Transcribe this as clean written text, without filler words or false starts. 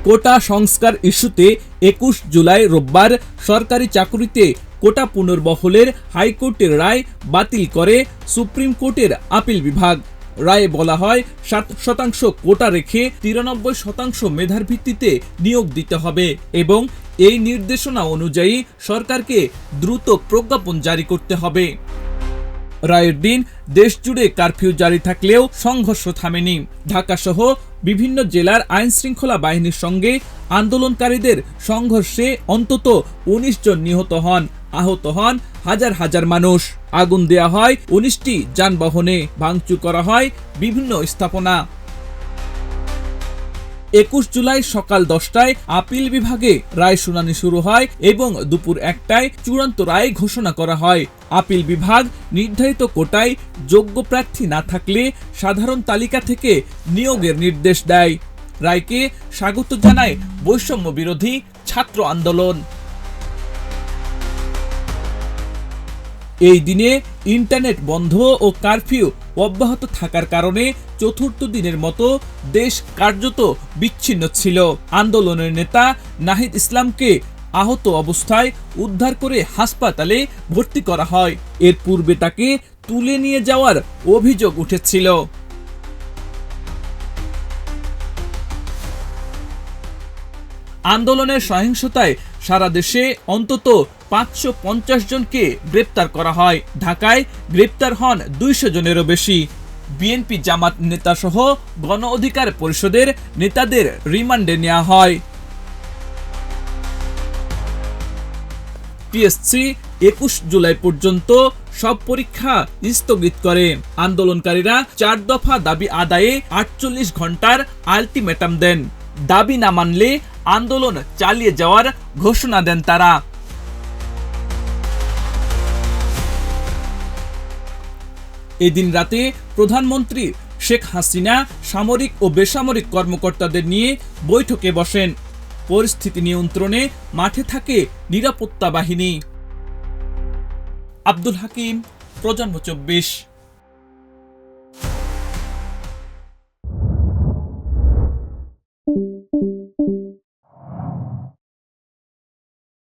কোটা সংস্কার ইস্যুতে ২১ জুলাই রোববার সরকারি চাকুরিতে কোটা পুনর্বহলের হাইকোর্টের রায় বাতিল করে সুপ্রিম কোর্টের আপিল বিভাগ। রায়ে বলা হয় ৭% কোটা রেখে ৯৩% মেধার ভিত্তিতে নিয়োগ দিতে হবে এবং এই নির্দেশনা অনুযায়ী সরকারকে দ্রুত প্রজ্ঞাপন জারি করতে হবে। রায়ের দিন দেশজুড়ে কারফিউ জারি থাকলেও সংঘর্ষ থামেনি। ঢাকাসহ বিভিন্ন জেলার আইনশৃঙ্খলা বাহিনীর সঙ্গে আন্দোলনকারীদের সংঘর্ষে অন্তত ১৯ জন নিহত হন, আহত হন হাজার হাজার মানুষ। আগুন দেয়া হয় ১৯টি যানবাহনে, ভাঙচুর করা হয় বিভিন্ন স্থাপনা। ২১ জুলাই সকাল ১০টায় আপিল বিভাগে রায় শুনানি শুরু হয় এবং দুপুর ১টায় চূড়ান্ত রায় ঘোষণা করা হয়। আপিল বিভাগ নির্ধারিত কোটায় যোগ্য প্রার্থী না থাকলে সাধারণ তালিকা থেকে নিয়োগের নির্দেশ দেয়। রায়কে স্বাগত জানায় বৈষম্য বিরোধী ছাত্র আন্দোলন। এই দিনে ইন্টারনেট বন্ধ ও কারফিউ অব্যাহত থাকার কারণে চতুর্থ দিনের মতো দেশ কার্যত বিচ্ছিন্ন ছিল। আন্দোলনের নেতা নাহিদ ইসলামকে আহত অবস্থায় উদ্ধার করে হাসপাতালে ভর্তি করা হয়। এর পূর্বে তাকে তুলে নিয়ে যাওয়ার অভিযোগ উঠেছিল। আন্দোলনের সহিংসতায় সারা দেশে অন্তত ৫৫০ জনকে গ্রেপ্তার করা হয়। ঢাকায় গ্রেপ্তার হন ২০০ জনেরও বেশি। বিএনপি জামাত নেতাসহ গণ অধিকার পরিষদের নেতাদের রিমান্ডে নেওয়া হয়। পিএসসি ২১ জুলাই পর্যন্ত সব পরীক্ষা স্থগিত করে। আন্দোলনকারীরা ৪ দফা দাবি আদায়ে ৪৮ ঘন্টার আলটিমেটাম দেন। দাবি না মানলে আন্দোলন চালিয়ে যাওয়ার ঘোষণা দেন তারা। এদিন রাতে প্রধানমন্ত্রী শেখ হাসিনা সামরিক ও বেসামরিক কর্মকর্তাদের নিয়ে বৈঠকে বসেন। পরিস্থিতি নিয়ন্ত্রণে মাঠে থাকে নিরাপত্তা বাহিনী। আব্দুল হাকিম, প্রজন্ম ২৪।